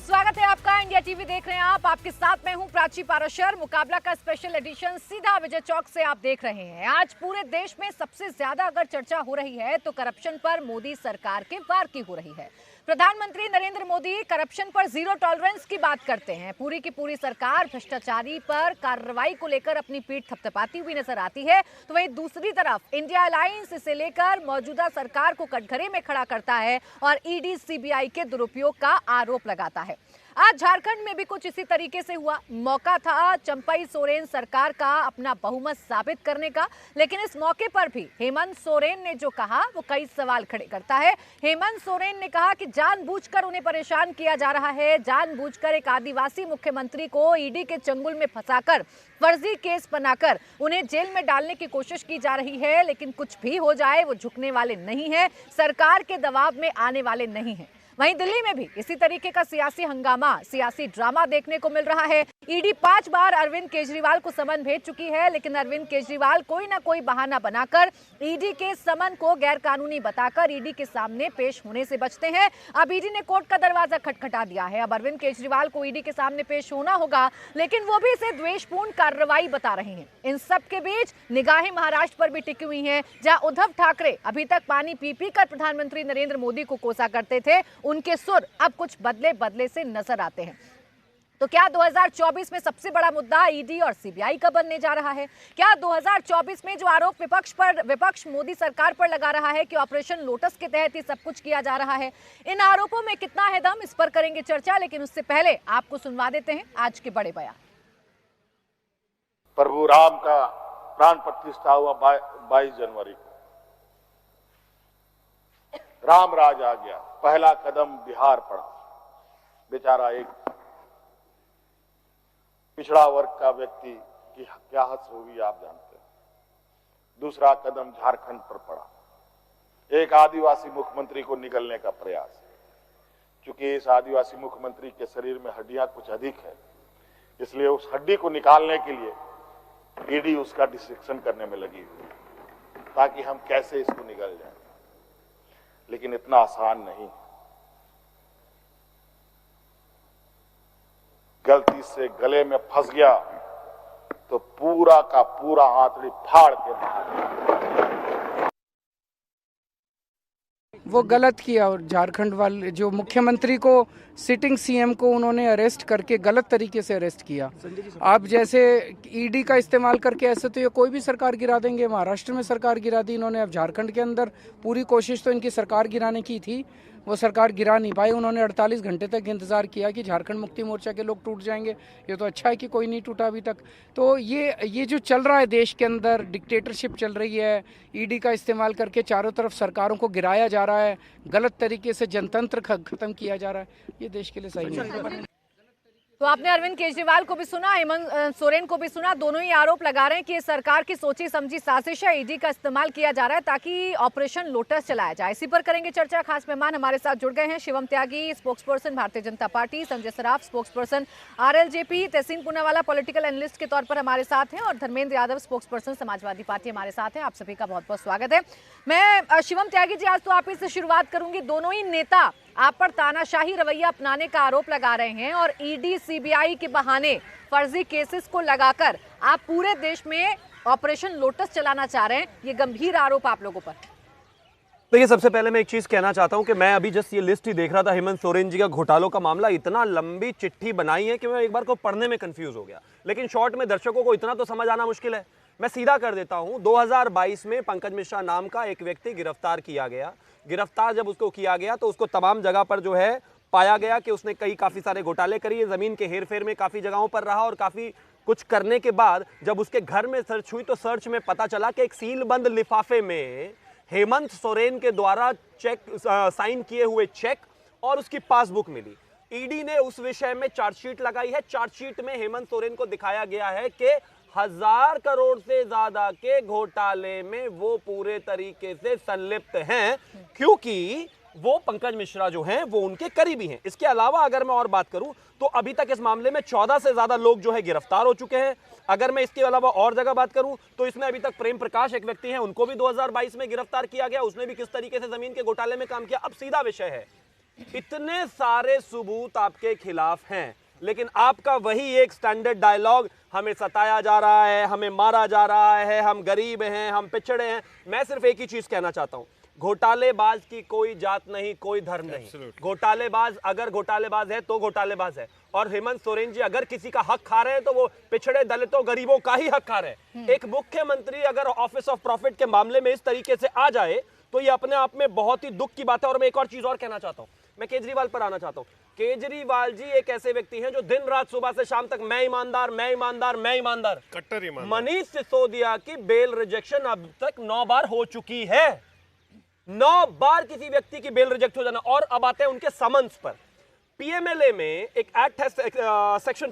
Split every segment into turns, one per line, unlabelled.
स्वागत है आपका। इंडिया टीवी देख रहे हैं आप। आपके साथ मैं हूं प्राची पाराशर। मुकाबला का स्पेशल एडिशन सीधा विजय चौक से आप देख रहे हैं। आज पूरे देश में सबसे ज्यादा अगर चर्चा हो रही है तो करप्शन पर मोदी सरकार के वार की हो रही है। प्रधानमंत्री नरेंद्र मोदी करप्शन पर जीरो टॉलरेंस की बात करते हैं। पूरी की पूरी सरकार भ्रष्टाचारी पर कार्रवाई को लेकर अपनी पीठ थपथपाती हुई नजर आती है। तो वहीं दूसरी तरफ इंडिया अलायंस इसे लेकर मौजूदा सरकार को कटघरे में खड़ा करता है और ईडी सीबीआई के दुरुपयोग का आरोप लगाता है। आज झारखंड में भी कुछ इसी तरीके से हुआ। मौका था चंपई सोरेन सरकार का अपना बहुमत साबित करने का, लेकिन इस मौके पर भी हेमंत सोरेन ने जो कहा वो कई सवाल खड़े करता है। हेमंत सोरेन ने कहा कि जानबूझकर उन्हें परेशान किया जा रहा है, जानबूझकर एक आदिवासी मुख्यमंत्री को ईडी के चंगुल में फंसाकर फर्जी केस बनाकर उन्हें जेल में डालने की कोशिश की जा रही है। लेकिन कुछ भी हो जाए वो झुकने वाले नहीं है, सरकार के दबाव में आने वाले नहीं है। वहीं दिल्ली में भी इसी तरीके का सियासी हंगामा, सियासी ड्रामा देखने को मिल रहा है। ईडी 5 बार अरविंद केजरीवाल को समन भेज चुकी है, लेकिन अरविंद केजरीवाल कोई ना कोई बहाना बनाकर ईडी के समन को गैर कानूनी बताकर ईडी के सामने पेश होने से बचते हैं। अब ईडी ने कोर्ट का दरवाजा खटखटा दिया है। अब अरविंद केजरीवाल को ईडी के सामने पेश होना होगा, लेकिन वो भी इसे द्वेषपूर्ण कार्रवाई बता रहे हैं। इन सब के बीच निगाहें महाराष्ट्र पर भी टिकी हुई हैं, जहां उद्धव ठाकरे अभी तक पानी पी पी कर प्रधानमंत्री नरेंद्र मोदी को कोसा करते थे, उनके सुर अब कुछ बदले बदले से नजर आते हैं। तो क्या 2024 में सबसे बड़ा मुद्दा ईडी और सीबीआई का बनने जा रहा है? क्या 2024 में जो आरोप विपक्ष मोदी सरकार पर लगा रहा है कि ऑपरेशन लोटस के तहत ही सब कुछ किया जा रहा है, इन आरोपों में कितना है दम, इस पर करेंगे चर्चा। लेकिन उससे पहले आपको सुनवा देते हैं आज के बड़े बयान।
प्रभु राम का प्राण प्रतिष्ठा हुआ 22 जनवरी को। राम राज आ गया, पहला कदम बिहार पड़ा। बेचारा एक पिछड़ा वर्ग का व्यक्ति की क्या हद होगी आप जानते हैं। दूसरा कदम झारखंड पर पड़ा, एक आदिवासी मुख्यमंत्री को निकलने का प्रयास। क्योंकि इस आदिवासी मुख्यमंत्री के शरीर में हड्डियां कुछ अधिक है, इसलिए उस हड्डी को निकालने के लिए ईडी उसका डिसेक्शन करने में लगी हुई, ताकि हम कैसे इसको निकल जाए। लेकिन इतना आसान नहीं। गलती से गले में फंस गया तो पूरा का पूरा आंतड़ी फाड़ के बाहर।
वो गलत किया और झारखंड वाले जो मुख्यमंत्री को, सिटिंग सीएम को उन्होंने अरेस्ट करके गलत तरीके से अरेस्ट किया। आप जैसे ईडी का इस्तेमाल करके ऐसे तो ये कोई भी सरकार गिरा देंगे। महाराष्ट्र में सरकार गिरा दी इन्होंने, अब झारखंड के अंदर पूरी कोशिश तो इनकी सरकार गिराने की थी, वो सरकार गिरा नहीं पाई। उन्होंने 48 घंटे तक इंतजार किया कि झारखंड मुक्ति मोर्चा के लोग टूट जाएंगे। ये तो अच्छा है कि कोई नहीं टूटा अभी तक। तो ये जो चल रहा है देश के अंदर, डिक्टेटरशिप चल रही है, ईडी का इस्तेमाल करके चारों तरफ सरकारों को गिराया जा रहा है, गलत तरीके से जनतंत्र खत्म किया जा रहा है, ये देश के लिए सही नहीं है।
तो आपने अरविंद केजरीवाल को भी सुना, हेमंत सोरेन को भी सुना। दोनों ही आरोप लगा रहे हैं कि सरकार की सोची समझी साजिश है, ईडी का इस्तेमाल किया जा रहा है ताकि ऑपरेशन लोटस चलाया जाए। इसी पर करेंगे चर्चा। खास मेहमान हमारे साथ जुड़ गए हैं शिवम त्यागी, spokesperson Bharatiya Janata party, Sanjay Saraf, spokesperson RLJP, Tehseen Poonawalla political analyst के तौर पर हमारे साथ हैं, और धर्मेंद्र यादव, स्पोक्सपर्सन समाजवादी पार्टी हमारे साथ हैं। आप सभी का बहुत बहुत स्वागत है। मैं शिवम त्यागी जी, आज तो आप ही से शुरुआत करूंगी। दोनों ही नेता आप पर तानाशाही रवैया अपनाने का आरोप लगा रहे हैं और ईडी सीबीआई के बहाने फर्जी केसेस को लगाकर आप पूरे देश में ऑपरेशन लोटस चलाना चाह रहे हैं। ये गंभीर आरोप आप लोगों पर।
देखिए, सबसे पहले मैं एक चीज कहना चाहता हूं कि मैं अभी जस्ट ये लिस्ट ही देख रहा था, हेमंत सोरेन जी का घोटालों का मामला। इतना लंबी चिट्ठी बनाई है कि मैं एक बार को पढ़ने में कंफ्यूज हो गया, लेकिन शॉर्ट में दर्शकों को इतना तो समझ आना मुश्किल है। मैं सीधा कर देता हूं। 2022 में पंकज मिश्रा नाम का एक व्यक्ति गिरफ्तार किया गया। गिरफ्तार जब उसको किया गया तो उसको तमाम जगह पर जो है पाया गया कि उसने काफी सारे घोटाले करिए, जमीन के हेरफेर में काफी जगहों पर रहा, और काफी कुछ करने के बाद जब उसके घर में सर्च हुई तो सर्च में पता चला कि एक सीलबंद लिफाफे में हेमंत सोरेन के द्वारा साइन किए हुए चेक और उसकी पासबुक मिली। ईडी ने उस विषय में चार्जशीट लगाई है। चार्जशीट में हेमंत सोरेन को दिखाया गया है कि 1000 करोड़ से ज्यादा के घोटाले में वो पूरे तरीके से संलिप्त हैं, क्योंकि वो पंकज मिश्रा जो हैं वो उनके करीबी हैं। इसके अलावा अगर मैं और बात करूं तो अभी तक इस मामले में 14 से ज्यादा लोग जो है गिरफ्तार हो चुके हैं। अगर मैं इसके अलावा और जगह बात करूं तो इसमें अभी तक प्रेम प्रकाश एक व्यक्ति हैं, उनको भी 2022 में गिरफ्तार किया गया। उसने भी किस तरीके से जमीन के घोटाले में काम किया। अब सीधा विषय है इतने सारे सबूत आपके खिलाफ हैं, लेकिन आपका वही एक स्टैंडर्ड डायलॉग, हमें सताया जा रहा है, हमें मारा जा रहा है, हम गरीब हैं, हम पिछड़े हैं। मैं सिर्फ एक ही चीज कहना चाहता हूं, घोटालेबाज की कोई जात नहीं, कोई धर्म नहीं। घोटालेबाज अगर घोटालेबाज है तो घोटालेबाज है, और हेमंत सोरेन जी अगर किसी का हक खा रहे हैं तो वो पिछड़े दलितों गरीबों का ही हक खा रहे हैं। एक मुख्यमंत्री अगर ऑफिस ऑफ प्रॉफिट के मामले में इस तरीके से आ जाए तो ये अपने आप में बहुत ही दुख की बात है। और मैं एक और चीज और कहना चाहता हूं, मैं केजरीवाल पर आना चाहता हूं। केजरीवाल जी एक ऐसे व्यक्ति हैं जो दिन रात सुबह से शाम तक मैं ईमानदार, मैं ईमानदार, मैं ईमानदार,
कट्टर ईमानदार।
मनीष सिसोदिया की बेल रिजेक्शन अब तक 9 बार हो चुकी है। 9 बार किसी व्यक्ति की बेल रिजेक्ट हो जाना। और अब आते हैं उनके समन्स पर। पीएमएलए में एक एक्ट है section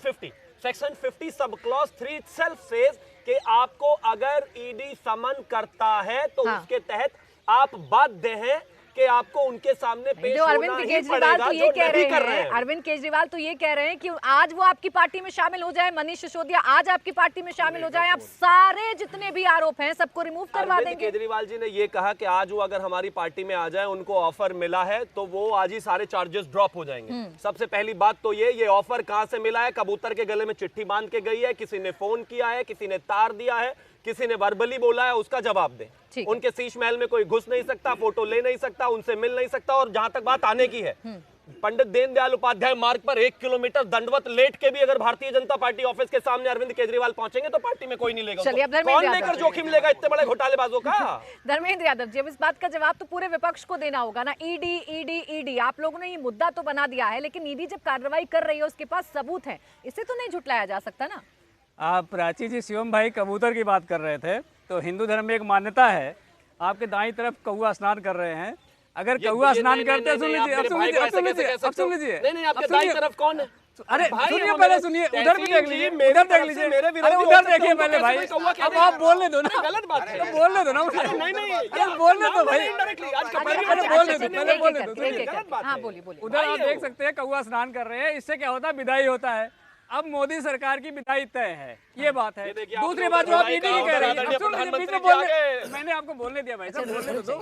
50 sub clause 3 self says कि आपको अगर ईडी समन करता है तो उसके तहत आप बाध्य हैं कि आपको उनके सामने पेश
जो
होना
अरविंद
ही
केजरीवाल
पड़ेगा,
तो ये
जो
कह
नहीं कर
रहे हैं, अरविंद केजरीवाल तो ये कह रहे हैं कि आज वो आपकी पार्टी में शामिल हो जाए, मनीष सिसोदिया आज आपकी पार्टी में शामिल हो जाए, आप सारे जितने भी आरोप हैं सबको रिमूव करवा
अरविंद
देंगे।
केजरीवाल जी ने ये कहा कि आज वो अगर हमारी पार्टी में आ जाए, उनको ऑफर मिला है तो वो आज ही सारे चार्जेस ड्रॉप हो जाएंगे। सबसे पहली बात तो ये ऑफर कहां से मिला है? कबूतर के गले में चिट्ठी बांध के गई है, किसी ने फोन किया है, किसी ने तार दिया है, किसी ने वर्बली बोला है, उसका जवाब दें। उनके शीश महल में कोई घुस नहीं सकता, फोटो ले नहीं सकता, उनसे मिल नहीं सकता। और जहां तक बात आने की है, पंडित दीनदयाल उपाध्याय मार्ग पर 1 किलोमीटर दंडवत लेट के भी अगर भारतीय जनता पार्टी ऑफिस के सामने अरविंद केजरीवाल पहुंचेंगे तो पार्टी में कोई नहीं लेगा।
चलिए, अब
तो
धर्मेंद्र
कौन लेकर
यादव
जोखिम लेगा इतने बड़े घोटालेबाजों का?
धर्मेंद्र यादव जी, अब इस बात का जवाब तो पूरे विपक्ष को देना होगा ना। ईडी ईडी ईडी, आप लोगों ने ये मुद्दा तो बना दिया है, लेकिन ईडी जब कार्रवाई कर रही है उसके पास सबूत है, इसे तो नहीं झुटलाया जा सकता ना।
आप प्राची जी, शिवम भाई कबूतर की बात कर रहे थे, तो हिंदू धर्म में एक मान्यता है, आपके दाईं तरफ कौवा स्नान कर रहे हैं। अगर कौवा स्नान करते हैं, सुन लीजिए, अब सुन लीजिए, अब सुन लीजिए,
नहीं, आपके दाईं तरफ कौन है?
अरे सुनिए, पहले सुनिए, उधर भी देख लीजिए, उधर देख लीजिए, अरे उधर देखिए पहले भाई, अब आप बोलने दो ना,
गलत बात है,
बोलने दो ना,
नहीं,
अरे बोलने दो भाई,
अच्छा,
बोलने दो, पहले बोलने दो।
हाँ बोलिए बोलिए।
उधर आप देख सकते हैं कौवा स्नान कर रहे हैं, इससे क्या होता है? विदाई होता है। अब मोदी सरकार की विदाई तय है, ये बात है। दूसरी बात जो आप ईडी की कह रही है, मैंने आपको बोलने दिया भाई साहब, बोलने दो।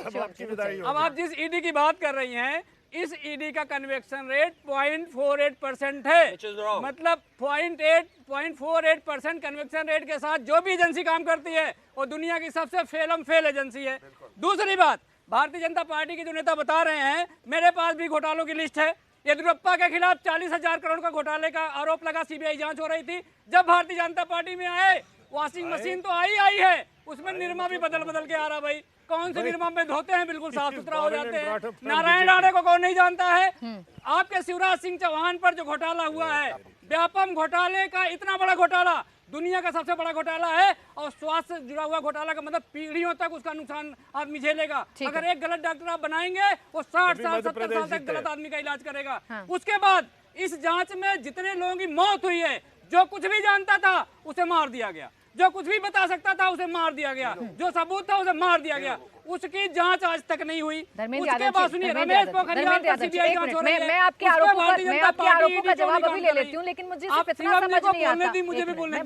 अब आप जिस ईडी की बात कर रही हैं, इस ईडी का कन्वेक्शन रेट 0.48% है, मतलब 0.48% कन्वेक्शन रेट के साथ जो भी एजेंसी काम करती है वो दुनिया की सबसे फेल एजेंसी है। दूसरी बात, भारतीय जनता पार्टी के जो नेता बता रहे हैं, मेरे पास भी घोटालों की लिस्ट है। येदियुरप्पा के खिलाफ 40,000 करोड़ का घोटाले का आरोप लगा, सीबीआई जांच हो रही थी। जब भारतीय जनता पार्टी में आए, वॉशिंग मशीन तो आई है, उसमें निरमा भी बदल के आ रहा। भाई कौन से निरमा में धोते हैं, बिल्कुल साफ सुथरा हो जाते हैं। नारायण राणे को कौन नहीं जानता है? आपके शिवराज सिंह चौहान पर जो घोटाला हुआ है, व्यापम घोटाले का, इतना बड़ा घोटाला, दुनिया का सबसे बड़ा घोटाला है, और स्वास्थ्य से जुड़ा हुआ घोटाला का मतलब पीढ़ियों तक उसका नुकसान आदमी झेलेगा। अगर एक गलत डॉक्टर आप बनाएंगे, वो 60 साल 70 साल तक गलत आदमी का इलाज करेगा। उसके बाद इस जांच में जितने लोगों की मौत हुई है, जो कुछ भी जानता था उसे मार दिया गया, जो कुछ भी बता सकता था उसे मार दिया गया, जो सबूत था उसे मार दिया गया। उसकी जांच आज तक नहीं हुई। उसके बाद सुनिए, रमेश पोखरियाल पर सीबीआई जांच हो रही है।
मैं आपके आरोपों का जवाब अभी ले लेती हूँ, लेकिन मुझे सिर्फ इतना समझ नहीं आता। मैं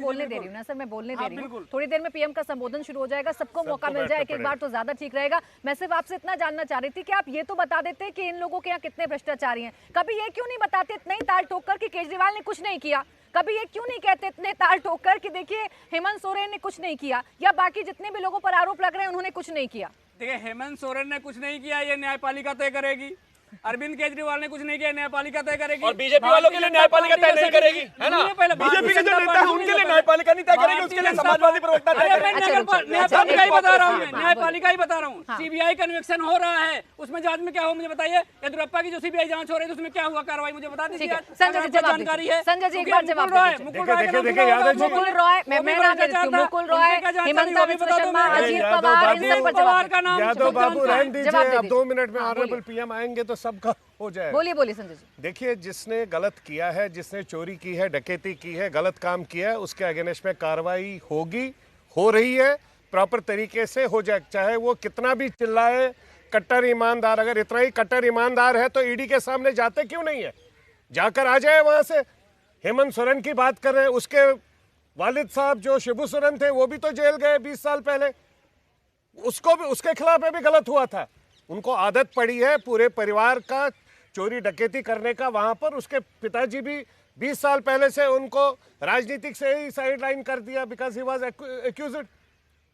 बोलने दे रही हूँ ना सर, मैं बोलने दे रही हूँ। थोड़ी देर में पीएम का संबोधन शुरू हो जाएगा, सबको मौका मिल जाए एक बार तो ज्यादा ठीक रहेगा। मैं सिर्फ आपसे इतना जानना चाह रही थी कि आप ये तो बता देते कि इन लोगों के यहाँ कितने भ्रष्टाचारी हैं। कभी ये क्यों नहीं बताते इतना ही ताल ठोक कर कि केजरीवाल ने कुछ नहीं किया? कभी ये क्यों नहीं कहते इतने ताल ठोक कर कि देखिए हेमंत सोरेन ने कुछ नहीं किया, या बाकी जितने भी लोगों पर आरोप लग रहे हैं उन्होंने कुछ नहीं किया?
देखिए, हेमंत सोरेन ने कुछ नहीं किया, ये न्यायपालिका तय करेगी। अरविंद केजरीवाल ने कुछ नहीं किया, न्यायपालिका तय करेगी।
और बीजेपी वालों के लिए न्यायपालिका तय नहीं करेगी, है ना? बीजेपी के जो नेता हैं उनके लिए न्यायपालिका नहीं तय करेगी, उसके लिए समाजवादी प्रवक्ता तय करेंगे।
न्यायपालिका ही बता रहा हूँ मैं, न्यायपालिका ही बता रहा हूँ। सीबीआई कन्वेक्शन हो रहा है, उसमें जांच में क्या हो मुझे बताइए। येदियुरप्पा की जो सीबीआई जांच हो रही है उसमें क्या हुआ कार्रवाई, मुझे बता दीजिए।
संजय जी जानकारी है, संजय जी एक बार जवाब दीजिए। मुकुल रॉय, मुकुल रॉय, हिमंता बिस्वा शर्मा, अजीत पवार, इन सब पर जवाब का नाम
यादव बाबू रहने दीजिए, अब 2 मिनट में ऑनरेबल पीएम आएंगे तो सबका हो जाएगा।
बोलिए संजय जी।
देखिए, जिसने गलत किया है, जिसने चोरी की है, डकैती की है, गलत काम किया है, उसके अगेंस्ट में कार्रवाई होगी, हो रही है, प्रॉपर तरीके से हो जाए। चाहे वो कितना भी चिल्लाए, कट्टर ईमानदार, अगर इतना ही कट्टर ईमानदार है तो ईडी के सामने जाते क्यों नहीं है? जाकर आ जाए वहां से। हेमंत सोरेन की बात कर रहे हैं, उसके वालिद साहब जो शिबू सोरेन थे वो भी तो जेल गए 20 साल पहले, उसको भी, उसके खिलाफ भी गलत हुआ था। उनको आदत पड़ी है पूरे परिवार का चोरी डकैती करने का, वहां पर उसके पिताजी भी 20 साल पहले से उनको राजनीतिक से ही साइडलाइन कर दिया बिकॉज ही वाज एक्यूज्ड,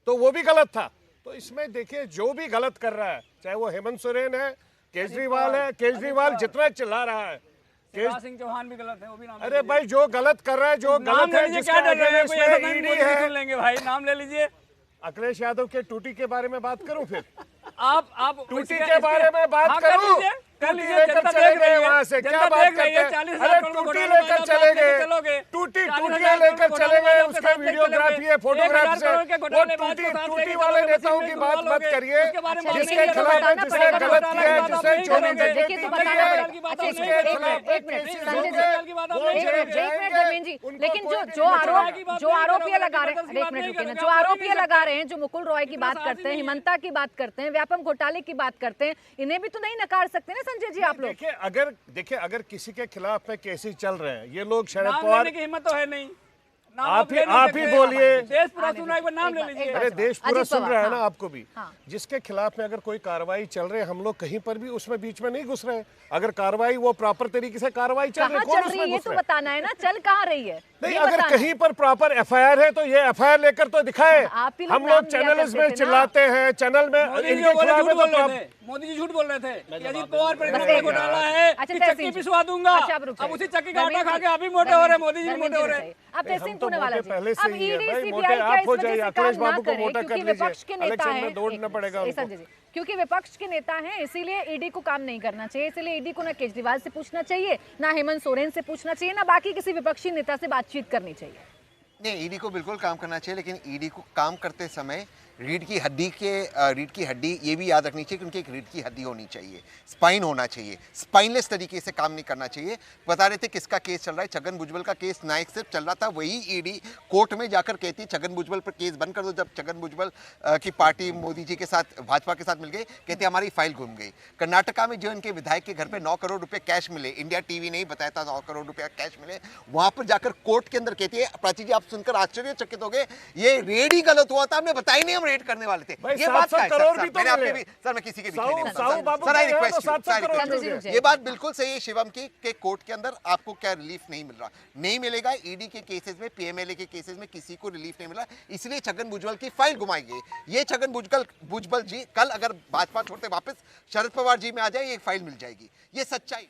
तो वो भी गलत था। तो इसमें देखिए जो भी गलत कर रहा है, चाहे वो हेमंत सोरेन है, केजरीवाल है, केजरीवाल जितना चिल्ला रहा है,
शिवराज सिंह चौहान भी गलत है, वो भी नाम
अरे भाई जो गलत कर रहा है, जो गलत है, जिसका अगेंस्ट में ईडी है।
सुन लेंगे भाई, नाम ले लीजिए।
अखिलेश यादव के टूटी के बारे में बात करूं फिर
आप
टूटी के बारे में बात करूं, टूटी लेकर चले गए वहां से, क्या बात करते हैं? अरे टूटी लेकर चले गए, टूटियां लेकर चले गए, उसका वीडियोग्राफी है, फोटोग्राफ से। वो टूटी वाले नेताओं की बात मत करिए, जिसके खिलाफ है, जिसने गलत किया है, जिसने चोरी डकैती की है, उसके खिलाफ
लेकिन जो आरोप ये लगा रहे हैं, एक मिनट रुकिए ना, जो आरोप ये लगा रहे हैं, जो मुकुल रॉय की बात करते हैं, हिमंता की बात करते हैं, व्यापम घोटाले की बात करते हैं, इन्हें भी तो नहीं नकार सकते ना संजय जी आप लोग।
देखिए अगर किसी के खिलाफ में केसेस चल रहे हैं, ये लोग शरद
नाम
पवार
लेने की हिम्मत तो है नहीं,
आप ही बोलिए।
देश पूरा सुना, एक बार नाम ले लीजिए।
अरे देश पूरा सुन रहा है ना, आपको भी।
हाँ।
जिसके खिलाफ में अगर कोई कार्रवाई चल रही है, हम लोग कहीं पर भी उसमें बीच में नहीं घुस रहे हैं। अगर कार्रवाई वो प्रॉपर तरीके से कार्रवाई चल रही है, कौन उसमें
ये
घुस
तो
रहा है?
बताना है ना, चल कहाँ रही है
नहीं,
ये
अगर
बताना
कहीं पर प्रॉपर एफआईआर है तो ये एफआईआर लेकर तो दिखाए।
आप ही लोग
हम
नाम
लोग
लिया
चैनल्स
करते
में
थे ना।
चिल्लाते हैं, चैनल में
मोदी जी
इनके
बोले
खिलाफ
झूठ
है
बोल
तो
रहे थे, मोदी जी झूठ बोल रहे थे कि अजीत पवार पर
बस
इतना
एक
घोटाला
मिनट।
है
अच्छा,
कि
तहसीन
चक्की
जी।
पिसवा दूंगा।
अच्छा, आप रुक
अब
जाइए।
उसी चक्की का आटा
धर्मेंद्र
खा के
जी,
अभी मोटे हो रहे, मोदी जी
धर्मेंद्र
मोटे हो
जी
रहे।
बताइए। अब
नहीं,
तहसीन
हम तो
पुनेवाला
मोटे
जी,
पहले से
अब
ही है
ईडी
भाई,
सीबीआई
मोटे
क्या
आप
इस
हो
वजह
जाइए,
से
अखिलेश
काम ना
बाबू को
करे
मोटा कर
क्योंकि
लीजिए,
विपक्ष के नेता
इलेक्शन
हैं।
में दौड़ना पड़ेगा
ए,
उनको।
संजय जी, क्योंकि विपक्ष के नेता हैं इसीलिए ईडी को काम नहीं करना चाहिए, इसीलिए ईडी को ना केजरीवाल से पूछना चाहिए, ना हेमंत सोरेन से पूछना चाहिए, ना बाकी किसी विपक्षी नेता से बातचीत करनी चाहिए।
नहीं, ईडी को बिल्कुल काम करना चाहिए, लेकिन ईडी को काम करते समय रीढ़ की हड्डी ये भी याद रखनी चाहिए कि उनकी एक रीढ़ की हड्डी होनी चाहिए, स्पाइन होना चाहिए, स्पाइनलेस तरीके से काम नहीं करना चाहिए। बता रहे थे किसका केस चल रहा है, छगन भुजबल का केस नाइक सिर्फ चल रहा था, वही ईडी कोर्ट में जाकर कहती है छगन भुजबल पर केस बंद कर दो। जब छगन भुजबल की पार्टी मोदी जी के साथ, भाजपा के साथ मिल गई, कहते हमारी फाइल घूम गई। कर्नाटका में जो इनके विधायक के घर पे 9 करोड़ रुपए कैश मिले, इंडिया टीवी ने बताया था 9 करोड़ रुपए कैश मिले, वहां पर जाकर कोर्ट के अंदर कहती है, प्राची जी आप सुनकर आश्चर्यचकित हो गए, ये रेड ही गलत हुआ था, हमने बताया नहीं हम रेड करने वाले थे। ये बात क्या है सर? मैंने आपके भी सर, मैं किसी के भी नहीं सर, आई रिक्वेस्ट यू, ये बात बिल्कुल सही है शिवम की कि कोर्ट के अंदर आपको क्या रिलीफ नहीं मिल रहा, नहीं मिलेगा। ईडी के केसेस में, पीएमएलए के केसेस में किसी को रिलीफ नहीं मिला, इसलिए छगन भुजबल की फाइल घुमाई गई। ये छगन भुजबल जी कल अगर भाजपा छोड़ते वापस शरद पवार जी में आ जाए, ये फाइल मिल जाएगी, ये सच्चाई।